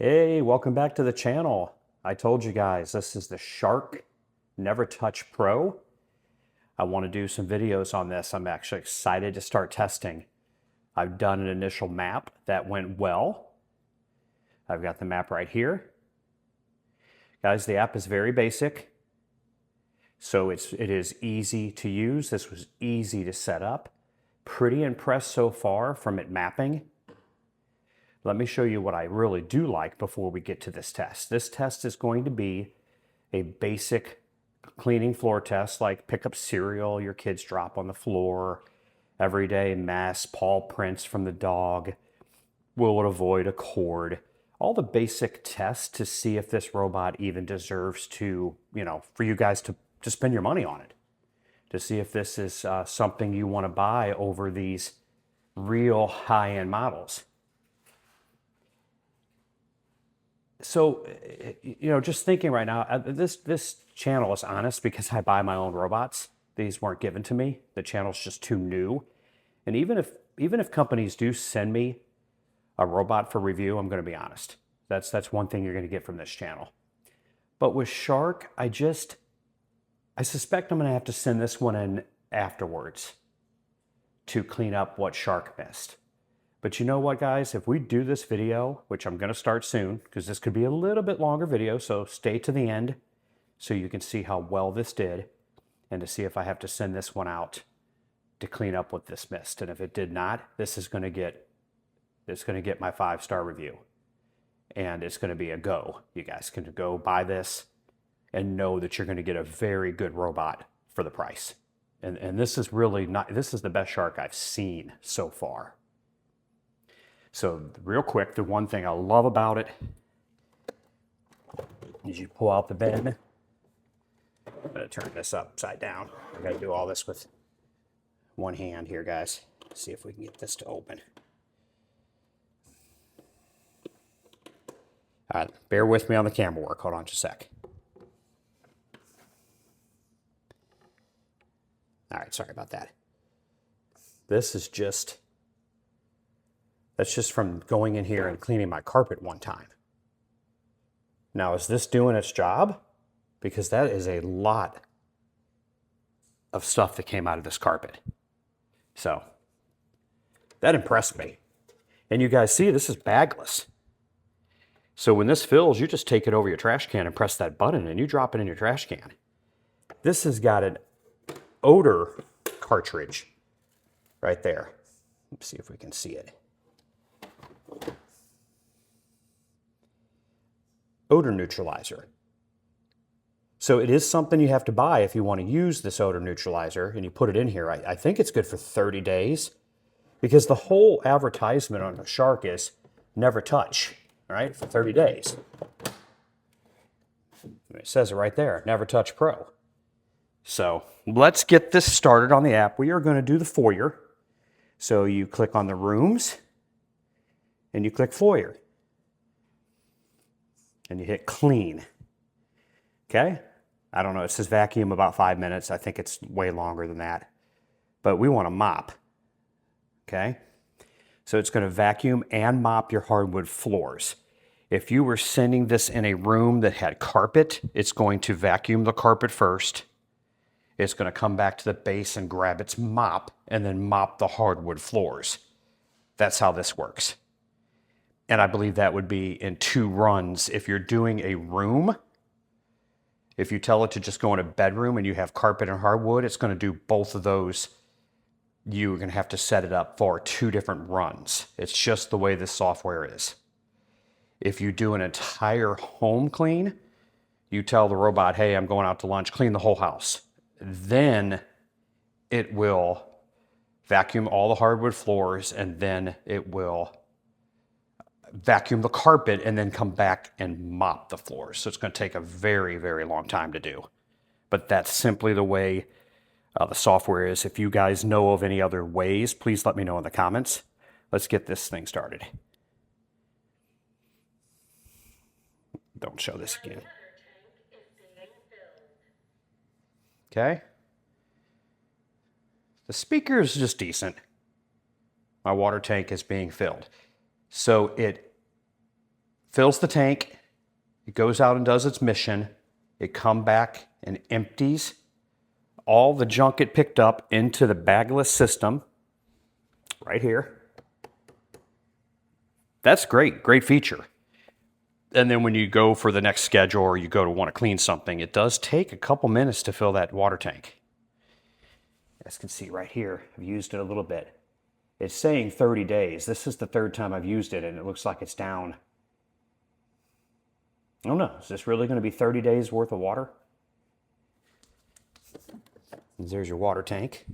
Hey, welcome back to the channel. I told you guys this is the Shark Nevertouch Pro. I want to do some videos on this. I'm actually excited to start testing. I've done an initial map that went well. I've got the map right here. Guys, the app is very basic, so it is easy to use. This was easy to set up. Pretty impressed so far from it mapping. Let me show you what I really do like before we get to this test. This test is going to be a basic cleaning floor test, like pick up cereal your kids drop on the floor, everyday mess, paw prints from the dog, will it avoid a cord, all the basic tests to see if this robot even deserves to, for you guys to spend your money on it, to see if this is something you want to buy over these real high-end models. So, just thinking right now, this channel is honest because I buy my own robots. These weren't given to me. The channel's just too new. And even if companies do send me a robot for review, I'm going to be honest. That's one thing you're going to get from this channel. But with Shark, I suspect I'm going to have to send this one in afterwards to clean up what Shark missed. But you know what, guys? If we do this video, which I'm going to start soon, because this could be a little bit longer video, so stay to the end so you can see how well this did and to see if I have to send this one out to clean up what this missed. And if it did not, this is going to get my 5-star review. And it's going to be a go. You guys can go buy this and know that you're going to get a very good robot for the price. And this is really not, this is the best Shark I've seen so far. So real quick, the one thing I love about it is you pull out the bin. I'm going to turn this upside down. I got to do all this with one hand here, guys. Let's see if we can get this to open. All right, bear with me on the camera work. Hold on just a sec. All right, sorry about that. This is just... That's just from going in here and cleaning my carpet one time. Now, is this doing its job? Because that is a lot of stuff that came out of this carpet. So, that impressed me. And you guys see, this is bagless. So when this fills, you just take it over your trash can and press that button and you drop it in your trash can. This has got an odor cartridge right there. Let's see if we can see it. Odor neutralizer. So it is something you have to buy if you want to use this odor neutralizer, and you put it in here. I think it's good for 30 days because the whole advertisement on the Shark is never touch, all right, for 30 days. It says it right there, Nevertouch Pro. So let's get this started on the app. We are going to do the foyer. So you click on the rooms and you click foyer. And you hit clean. Okay? I don't know, it says vacuum about 5 minutes. I think it's way longer than that. But we want to mop. Okay? So it's going to vacuum and mop your hardwood floors. If you were sending this in a room that had carpet, it's going to vacuum the carpet first. It's going to come back to the base and grab its mop and then mop the hardwood floors. That's how this works. And I believe that would be in 2 runs. If you're doing a room, if you tell it to just go in a bedroom and you have carpet and hardwood, it's going to do both of those. You're going to have to set it up for 2 different runs. It's just the way this software is. If you do an entire home clean, you tell the robot, hey, I'm going out to lunch, clean the whole house. Then it will vacuum all the hardwood floors, and then it will vacuum the carpet and then come back and mop the floors. So it's going to take a very, very long time to do. But that's simply the way the software is. If you guys know of any other ways, please let me know in the comments. Let's get this thing started. Don't show this again. Okay. The speaker is just decent. My water tank is being filled. So it fills the tank, it goes out and does its mission, it comes back and empties all the junk it picked up into the bagless system right here. That's great, great feature. And then when you go for the next schedule or you go to want to clean something, it does take a couple minutes to fill that water tank. As you can see right here, I've used it a little bit. It's saying 30 days. This is the third time I've used it and it looks like it's down. I don't know, is this really going to be 30 days worth of water? And there's your water tank.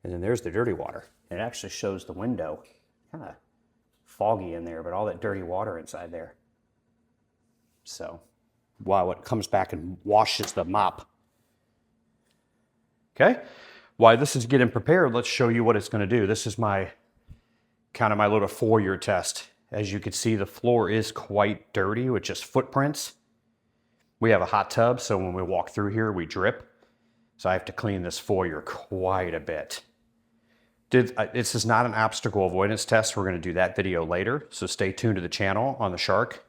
And then there's the dirty water. It actually shows the window. Kind of foggy in there, but all that dirty water inside there. So, while it comes back and washes the mop. Okay, while this is getting prepared, let's show you what it's going to do. This is my little foyer test. As you can see, the floor is quite dirty with just footprints. We have a hot tub, so when we walk through here, we drip. So I have to clean this foyer quite a bit. This is not an obstacle avoidance test. We're going to do that video later, so stay tuned to the channel on the shark.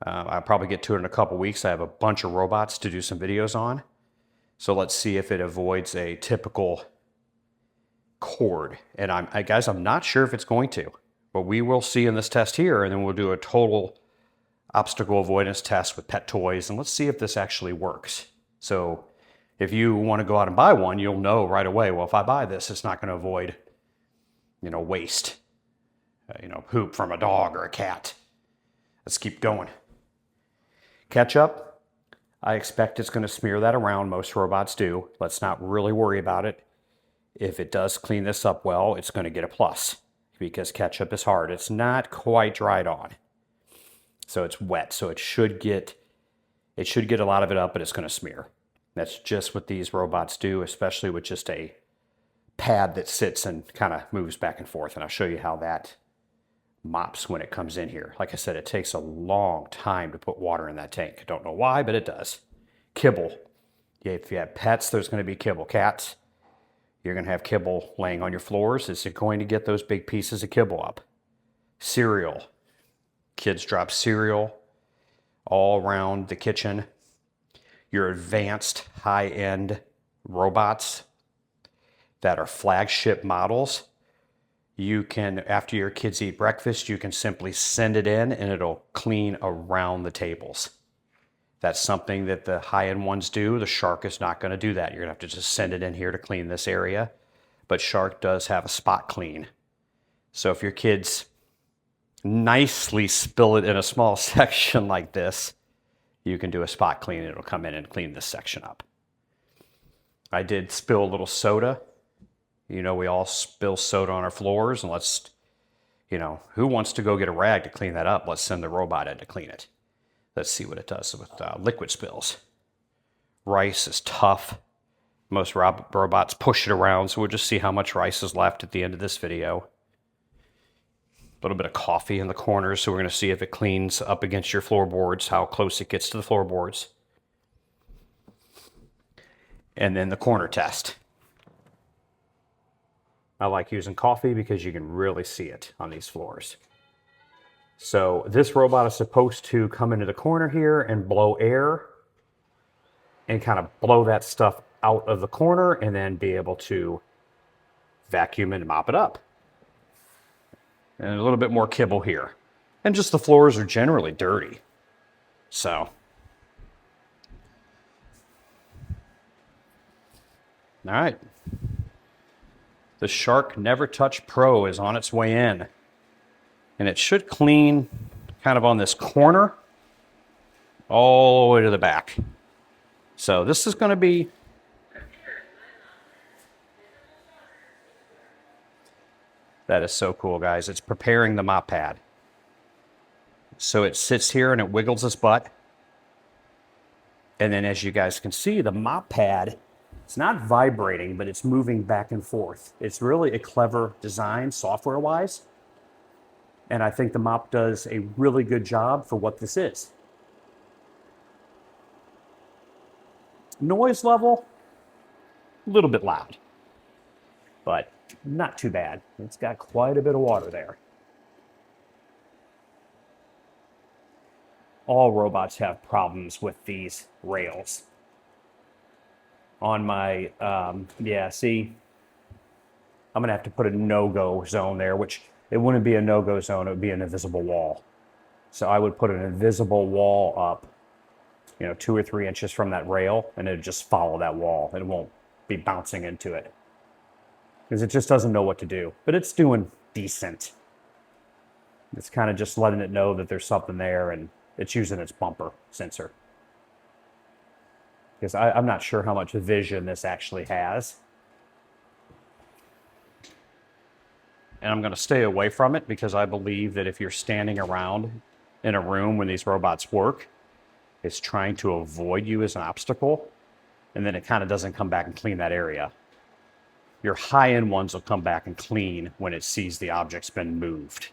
I'll probably get to it in a couple weeks. I have a bunch of robots to do some videos on. So let's see if it avoids a typical cord. And guys, I'm not sure if it's going to, but we will see in this test here, and then we'll do a total obstacle avoidance test with pet toys, and let's see if this actually works. So if you want to go out and buy one, you'll know right away, well, if I buy this, it's not going to avoid, waste, poop from a dog or a cat. Let's keep going. Ketchup, I expect it's going to smear that around. Most robots do. Let's not really worry about it. If it does clean this up well, it's going to get a plus because ketchup is hard. It's not quite dried on. So it's wet. So it should get a lot of it up, but it's going to smear. That's just what these robots do, especially with just a pad that sits and kind of moves back and forth. And I'll show you how that mops when it comes in here. Like I said, it takes a long time to put water in that tank. I don't know why, but it does. Kibble. Yeah, if you have pets, there's going to be kibble. Cats, you're going to have kibble laying on your floors. Is it going to get those big pieces of kibble up? Cereal. Kids drop cereal all around the kitchen. Your advanced high-end robots that are flagship models, you can, after your kids eat breakfast, you can simply send it in and it'll clean around the tables. That's something that the high-end ones do. The Shark is not going to do that. You're going to have to just send it in here to clean this area. But Shark does have a spot clean. So if your kids nicely spill it in a small section like this, you can do a spot clean. It'll come in and clean this section up. I did spill a little soda. We all spill soda on our floors, and let's, who wants to go get a rag to clean that up? Let's send the robot in to clean it. Let's see what it does with liquid spills. Rice is tough. Most robots push it around, so we'll just see how much rice is left at the end of this video. A little bit of coffee in the corners, so we're going to see if it cleans up against your floorboards, how close it gets to the floorboards. And then the corner test. I like using coffee because you can really see it on these floors. So this robot is supposed to come into the corner here and blow air and kind of blow that stuff out of the corner and then be able to vacuum and mop it up. And a little bit more kibble here. And just the floors are generally dirty. So. All right. The Shark Nevertouch Pro is on its way in. And it should clean kind of on this corner all the way to the back. So this is going to be that is so cool, guys. It's preparing the mop pad. So it sits here and it wiggles its butt. And then as you guys can see, the mop pad, it's not vibrating, but it's moving back and forth. It's really a clever design software-wise. And I think the mop does a really good job for what this is. Noise level, a little bit loud, but not too bad. It's got quite a bit of water there. all robots have problems with these rails. On my, yeah, see, I'm going to have to put a no-go zone there, which it wouldn't be a no-go zone. It would be an invisible wall. So I would put an invisible wall up, 2 or 3 inches from that rail, and it would just follow that wall. It won't be bouncing into it because it just doesn't know what to do. But it's doing decent. It's kind of just letting it know that there's something there, and it's using its bumper sensor. Because I'm not sure how much vision this actually has. And I'm going to stay away from it because I believe that if you're standing around in a room when these robots work, it's trying to avoid you as an obstacle, and then it kind of doesn't come back and clean that area. Your high-end ones will come back and clean when it sees the object's been moved.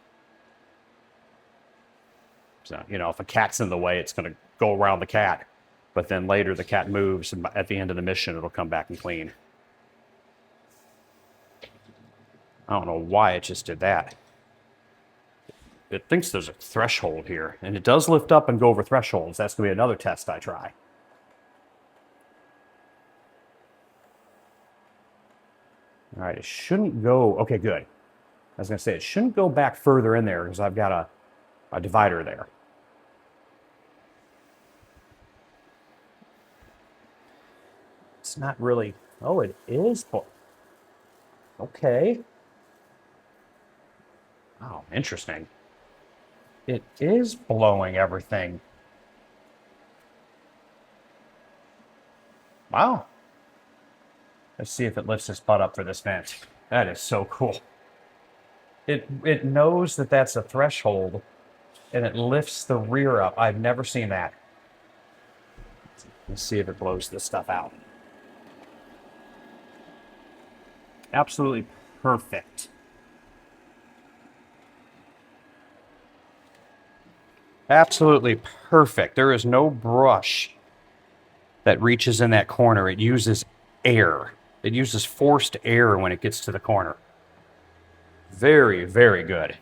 So, if a cat's in the way, it's going to go around the cat. But then later the cat moves, and at the end of the mission, it'll come back and clean. I don't know why it just did that. It thinks there's a threshold here, and it does lift up and go over thresholds. That's going to be another test I try. All right, it shouldn't go... Okay, good. I was going to say, it shouldn't go back further in there because I've got a divider there. It's not really... Oh, it is... Okay. Oh, interesting. It is blowing everything. Wow. Let's see if it lifts its butt up for this vent. That is so cool. It knows that that's a threshold, and it lifts the rear up. I've never seen that. Let's see if it blows this stuff out. Absolutely perfect. Absolutely perfect. There is no brush that reaches in that corner. It uses air. It uses forced air when it gets to the corner. Very, very good.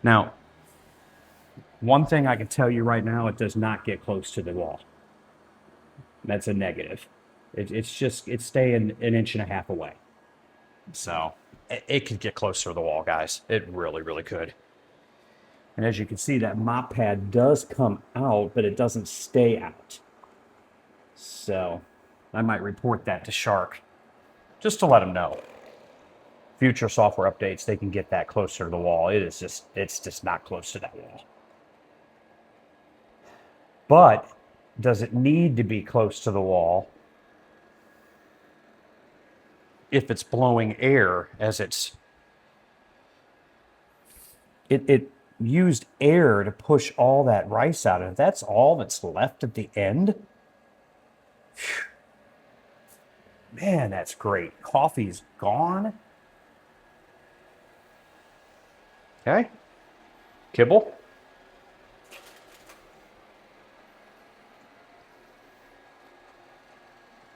Now, one thing I can tell you right now, it does not get close to the wall. That's a negative. It's staying 1.5 inches away. So it could get closer to the wall, guys. It really, really could. And as you can see, that mop pad does come out, but it doesn't stay out. So I might report that to Shark just to let them know. Future software updates, they can get that closer to the wall. It's just not close to that wall. But does it need to be close to the wall if it's blowing air as it used air to push all that rice out, and if that's all that's left at the end, man, that's great. Coffee's gone. Okay. Kibble.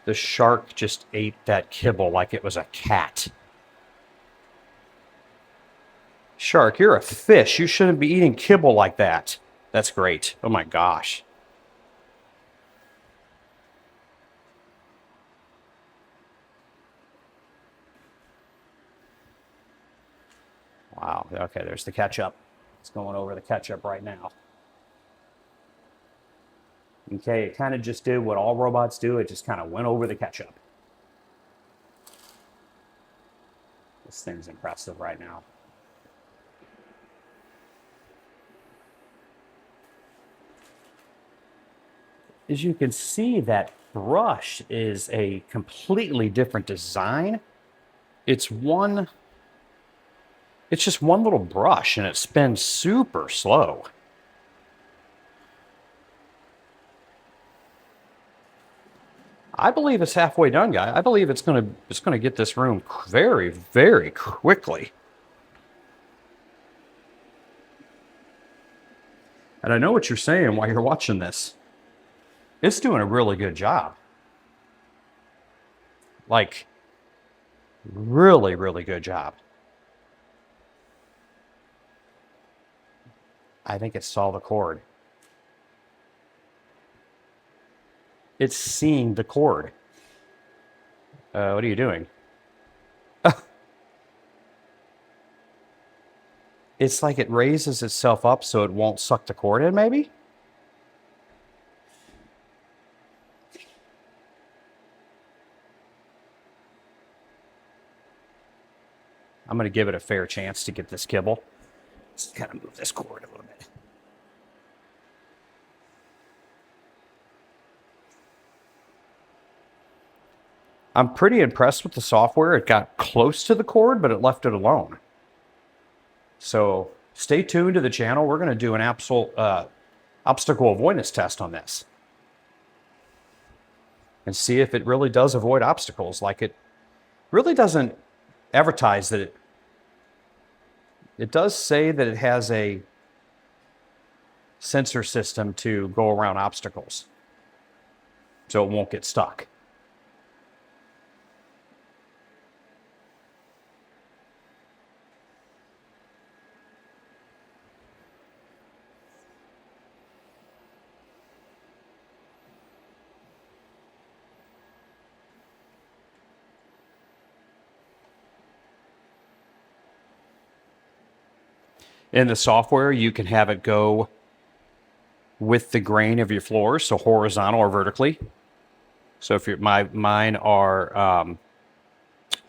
The shark just ate that kibble like it was a cat. Shark, you're a fish. You shouldn't be eating kibble like that. That's great. Oh my gosh. Wow. Okay, there's the ketchup. It's going over the ketchup right now. Okay, it kind of just did what all robots do. It just kind of went over the ketchup. This thing's impressive right now. As you can see, that brush is a completely different design. It's just one little brush, and it spins super slow. I believe it's halfway done, guy. I believe it's gonna get this room very, very quickly. And I know what you're saying while you're watching this. It's doing a really good job. Like, really, really good job. I think it saw the cord. It's seeing the cord. What are you doing? It's like it raises itself up so it won't suck the cord in, maybe? I'm going to give it a fair chance to get this kibble. Let's kind of move this cord a little bit. I'm pretty impressed with the software. It got close to the cord, but it left it alone. So stay tuned to the channel. We're going to do an obstacle avoidance test on this and see if it really does avoid obstacles. Like, it really doesn't advertise that it does say that it has a sensor system to go around obstacles so it won't get stuck. In the software, you can have it go with the grain of your floors, so horizontal or vertically. So if mine are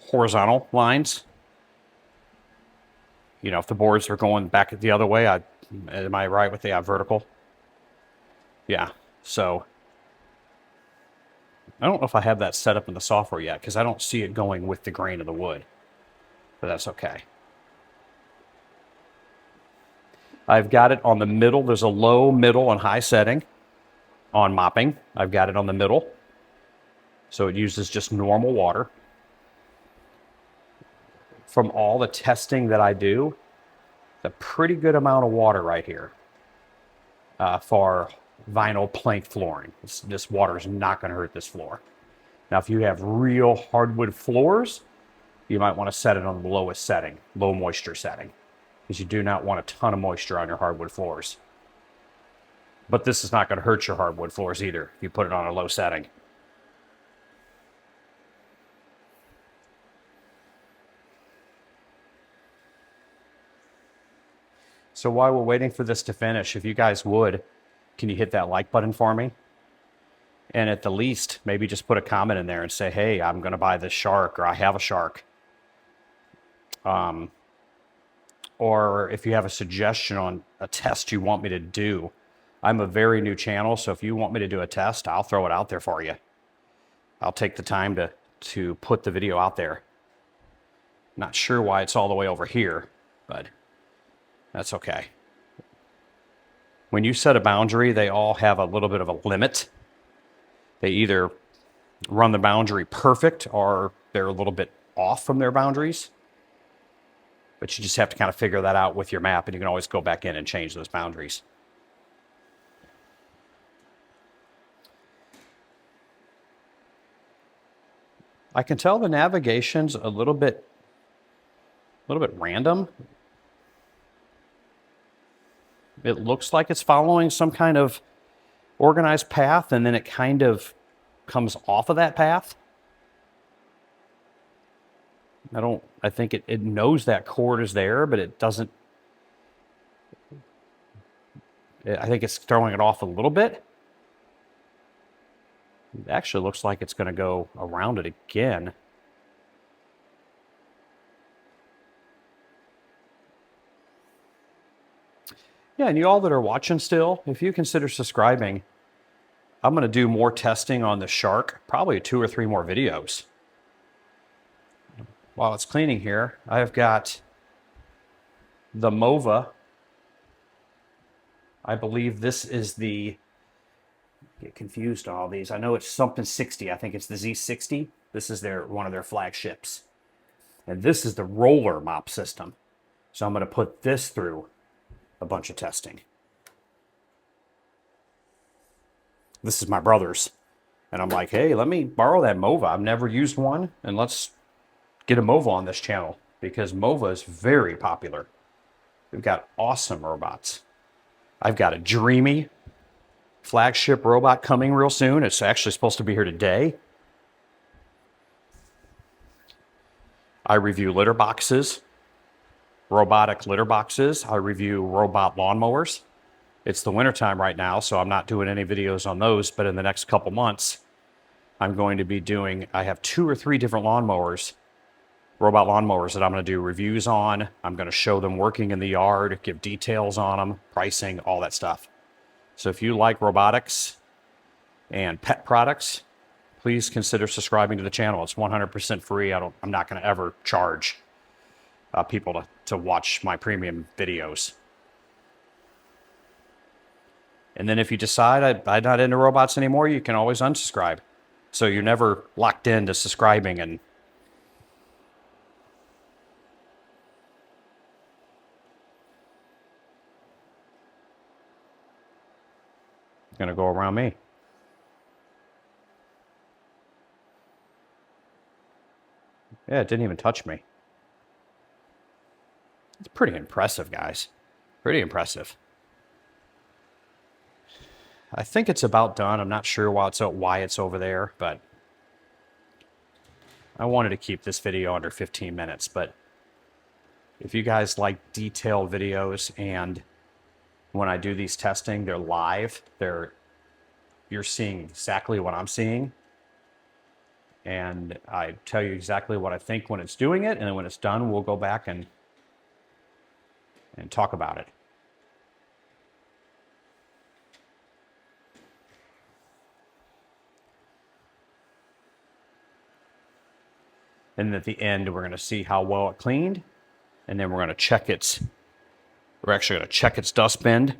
horizontal lines, you know, if the boards are going back the other way, am I right with the vertical? Yeah. So I don't know if I have that set up in the software yet because I don't see it going with the grain of the wood, but that's okay. I've got it on the middle. There's a low, middle, and high setting on mopping. I've got it on the middle. So it uses just normal water. From all the testing that I do, a pretty good amount of water right here for vinyl plank flooring. This water is not going to hurt this floor. Now, if you have real hardwood floors, you might want to set it on the lowest setting, low moisture setting, because you do not want a ton of moisture on your hardwood floors. But this is not going to hurt your hardwood floors either if you put it on a low setting. So while we're waiting for this to finish, if you guys would, can you hit that like button for me? And at the least, maybe just put a comment in there and say, hey, I'm going to buy this shark, or I have a shark. Or if you have a suggestion on a test you want me to do. I'm a very new channel, so if you want me to do a test, I'll throw it out there for you. I'll take the time to put the video out there. Not sure why it's all the way over here, but that's okay. When you set a boundary, they all have a little bit of a limit. They either run the boundary perfect or they're a little bit off from their boundaries. But you just have to kind of figure that out with your map, and you can always go back in and change those boundaries. I can tell the navigation's a little bit random. It looks like it's following some kind of organized path, and then it kind of comes off of that path. I think it knows that cord is there, but it doesn't. I think it's throwing it off a little bit. It actually looks like it's going to go around it again. Yeah, and you all that are watching still, if you consider subscribing, I'm going to do more testing on the shark, probably 2 or 3 more videos. While it's cleaning here, I've got the MOVA. I believe this is the, get confused on all these. I know it's something 60. I think it's the Z60. This is one of their flagships. And this is the roller mop system. So I'm going to put this through a bunch of testing. This is my brother's. And I'm like, hey, let me borrow that MOVA. I've never used one, and let's get a MOVA on this channel because MOVA is very popular. We've got awesome robots. I've got a Dreamy flagship robot coming real soon. It's actually supposed to be here today. I review litter boxes, robotic litter boxes. I review robot lawnmowers. It's the wintertime right now, so I'm not doing any videos on those, but in the next couple months, I'm going to be doing, I have 2 or 3 different lawnmowers, robot lawnmowers that I'm going to do reviews on. I'm going to show them working in the yard, give details on them, pricing, all that stuff. So if you like robotics and pet products, please consider subscribing to the channel. It's 100% free. I'm not going to ever charge people to watch my premium videos. And then if you decide I'm not into robots anymore, you can always unsubscribe. So you're never locked into subscribing. And it's going to go around me. Yeah, it didn't even touch me. It's pretty impressive, guys. Pretty impressive. I think it's about done. I'm not sure why it's over there, but I wanted to keep this video under 15 minutes. But if you guys like detailed videos, and when I do these testing, they're live. You're seeing exactly what I'm seeing. And I tell you exactly what I think when it's doing it, and then when it's done, we'll go back and talk about it. And at the end, we're going to see how well it cleaned, and then we're going to check we're actually going to check its dustbin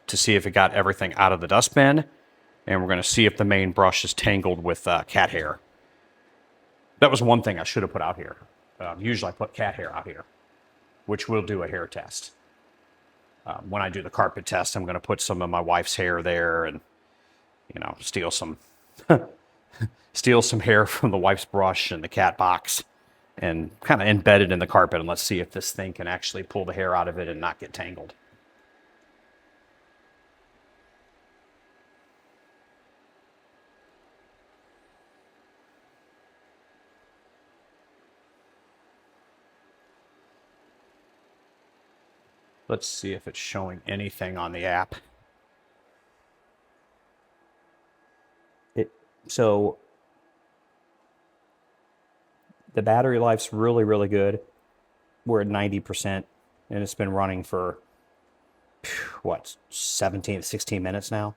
to see if it got everything out of the dustbin, and we're going to see if the main brush is tangled with cat hair. That was one thing I should have put out here. Usually I put cat hair out here, which will do a hair test. When I do the carpet test, I'm going to put some of my wife's hair there and, steal some hair from the wife's brush and the cat box and kind of embed it in the carpet, and let's see if this thing can actually pull the hair out of it and not get tangled. Let's see if it's showing anything on the app. So the battery life's really, really good. We're at 90%, and it's been running for, 17, 16 minutes now.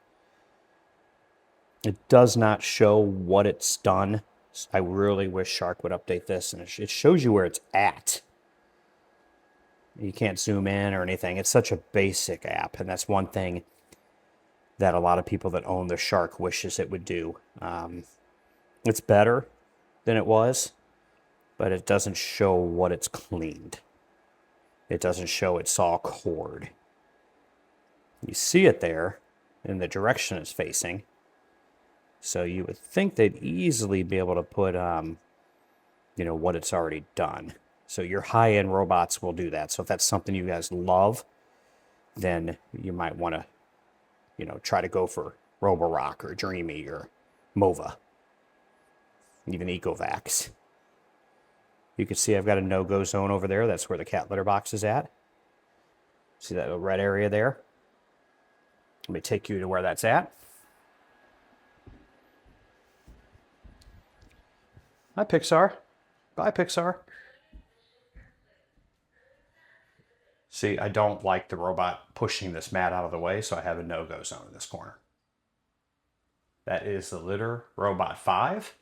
It does not show what it's done. I really wish Shark would update this, and it shows you where it's at. You can't zoom in or anything. It's such a basic app, and that's one thing that a lot of people that own the Shark wishes it would do. It's better than it was, but it doesn't show what it's cleaned. It doesn't show it saw cord. You see it there in the direction it's facing. So you would think they'd easily be able to put, what it's already done. So your high-end robots will do that. So if that's something you guys love, then you might want to, try to go for Roborock or Dreamy or Mova, even Ecovacs. You can see I've got a no-go zone over there. That's where the cat litter box is at. See that little red area there? Let me take you to where that's at. Hi, Pixar. Bye, Pixar. See, I don't like the robot pushing this mat out of the way, so I have a no-go zone in this corner. That is the Litter Robot 5.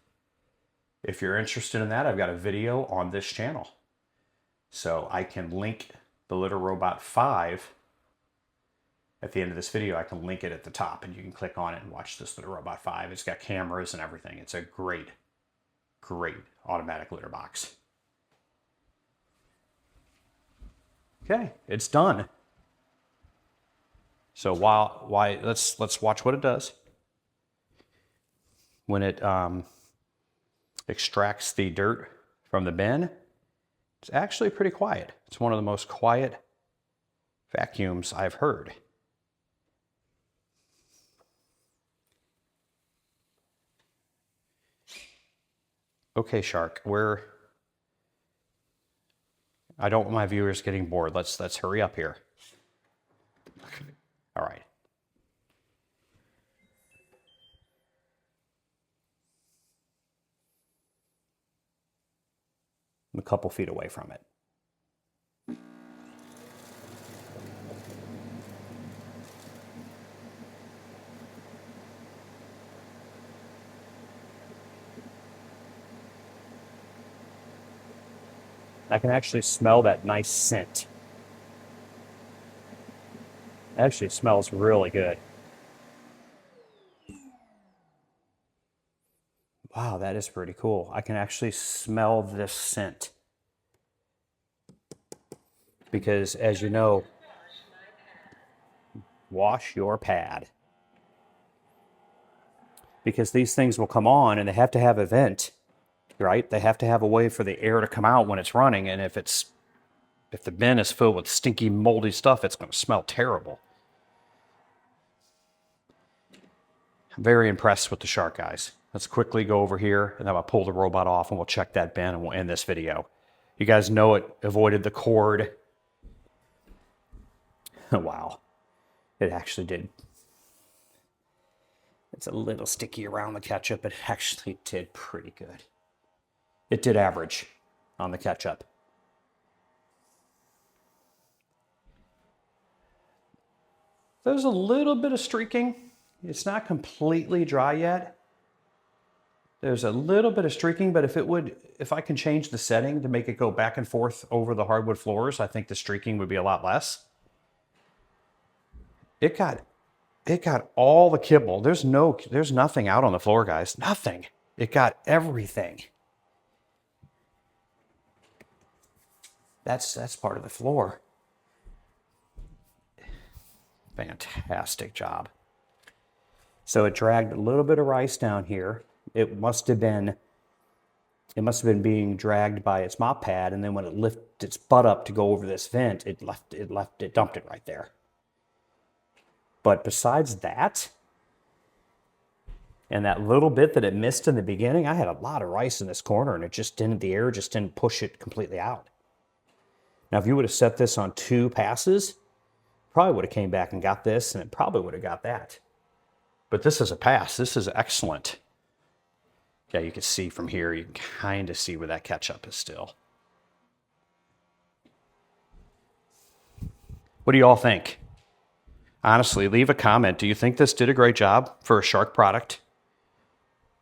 If you're interested in that, I've got a video on this channel. So I can link the Litter Robot 5 at the end of this video. I can link it at the top, and you can click on it and watch this Litter Robot 5. It's got cameras and everything. It's a great, great automatic litter box. Okay, it's done. So let's watch what it does. When it extracts the dirt from the bin, it's actually pretty quiet. It's one of the most quiet vacuums I've heard. Okay, Shark, I don't want my viewers getting bored. Let's hurry up here. All right. I'm a couple feet away from it. I can actually smell that nice scent. It actually smells really good. Wow, that is pretty cool. I can actually smell this scent. Because as you know, wash your pad. Because these things will come on and they have to have a vent, right? They have to have a way for the air to come out when it's running. And if the bin is filled with stinky, moldy stuff, it's going to smell terrible. I'm very impressed with the Shark, guys. Let's quickly go over here and then I'll pull the robot off and we'll check that bin and we'll end this video. You guys know it avoided the cord. Wow. It actually did. It's a little sticky around the ketchup. It actually did pretty good. It did average on the ketchup. There's a little bit of streaking. It's not completely dry yet. There's a little bit of streaking, but if I can change the setting to make it go back and forth over the hardwood floors, I think the streaking would be a lot less. It got all the kibble. There's nothing out on the floor, guys. Nothing. It got everything. That's part of the floor. Fantastic job. So it dragged a little bit of rice down here. It must have been being dragged by its mop pad, and then when it lifted its butt up to go over this vent, it dumped it right there. But besides that, and that little bit that it missed in the beginning, I had a lot of rice in this corner, and the air just didn't push it completely out. Now, if you would have set this on 2 passes, probably would have came back and got this, and it probably would have got that. But this is a pass. This is excellent. Yeah, you can see from here, you can kind of see where that ketchup is still. What do you all think? Honestly, leave a comment. Do you think this did a great job for a Shark product?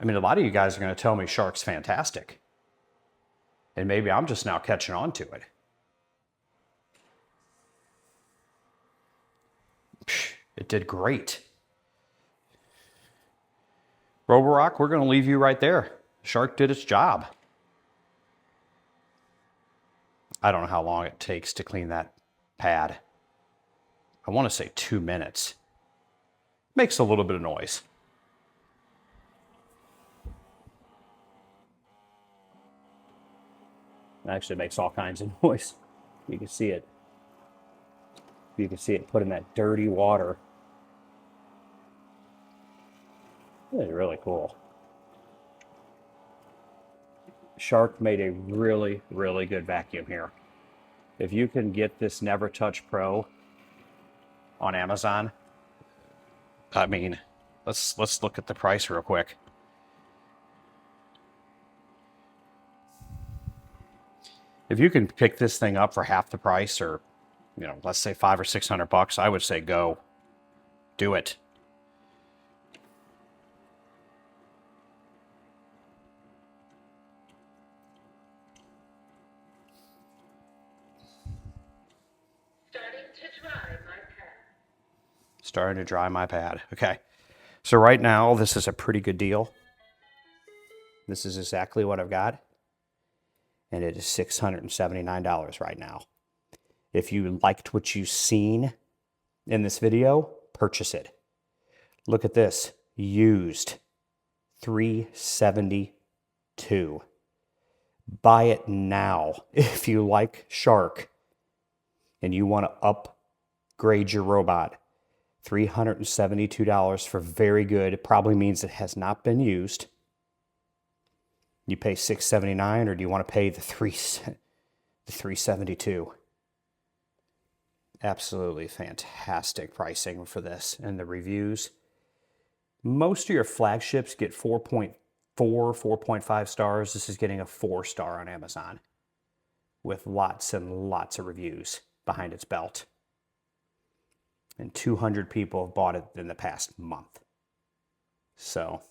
I mean, a lot of you guys are going to tell me Shark's fantastic. And maybe I'm just now catching on to it. It did great. Roborock, we're going to leave you right there. Shark did its job. I don't know how long it takes to clean that pad. I want to say 2 minutes. Makes a little bit of noise. It actually makes all kinds of noise. You can see it. You can see it put in that dirty water. It's really cool. Shark made a really, really good vacuum here. If you can get this Nevertouch Pro on Amazon, I mean, let's look at the price real quick. If you can pick this thing up for half the price, or let's say $500 or $600, I would say go. Do it. Starting to dry my pad. Okay. So right now, this is a pretty good deal. This is exactly what I've got. And it is $679 right now. If you liked what you've seen in this video, purchase it. Look at this. Used. $372. Buy it now if you like Shark and you want to upgrade your robot. $372 for very good. It probably means it has not been used. You pay $6.79, or do you want to pay the $3.72? Absolutely fantastic pricing for this. And the reviews, most of your flagships get 4.4, 4.5 stars. This is getting a 4-star on Amazon with lots and lots of reviews behind its belt. And 200 people have bought it in the past month. So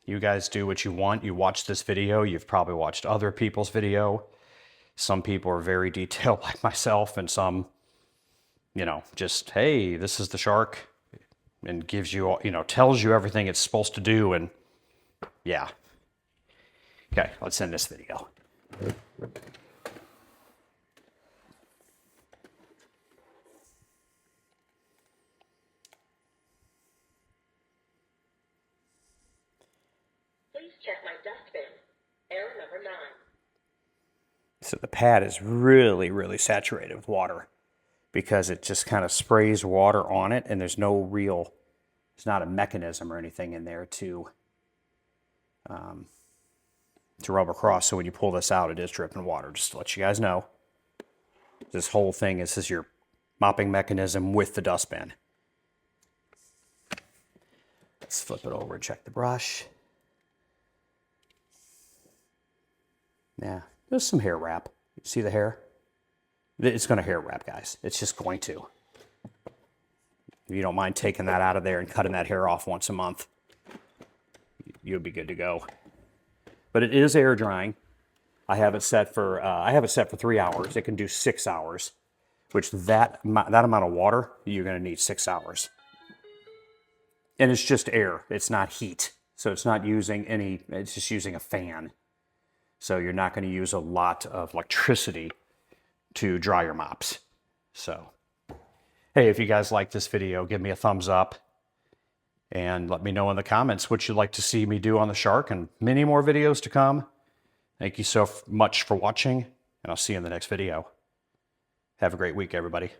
you guys do what you want. You watch this video. You've probably watched other people's video. Some people are very detailed like myself, and some, you know, just, hey, this is the shark, and gives you, you know, tells you everything it's supposed to do. And yeah. Okay, let's end this video. Please check my dustbin. Error number 9. So the pad is really, really saturated with water because it just kind of sprays water on it, and there's not a mechanism or anything in there to rub across. So when you pull this out, it is dripping water, just to let you guys know. This whole thing is your mopping mechanism with the dustbin. Let's flip it over and check the brush. Yeah, there's some hair wrap. You see the hair? It's going to hair wrap, guys. It's just going to. If you don't mind taking that out of there and cutting that hair off once a month, you'll be good to go. But it is air drying. I have it set for 3 hours. It can do 6 hours, which that amount of water, you're going to need 6 hours. And it's just air. It's not heat. So it's not using it's just using a fan. So you're not going to use a lot of electricity to dry your mops. So, hey, if you guys like this video, give me a thumbs up and let me know in the comments what you'd like to see me do on the shark, and many more videos to come. Thank you so much for watching, and I'll see you in the next video. Have a great week, everybody.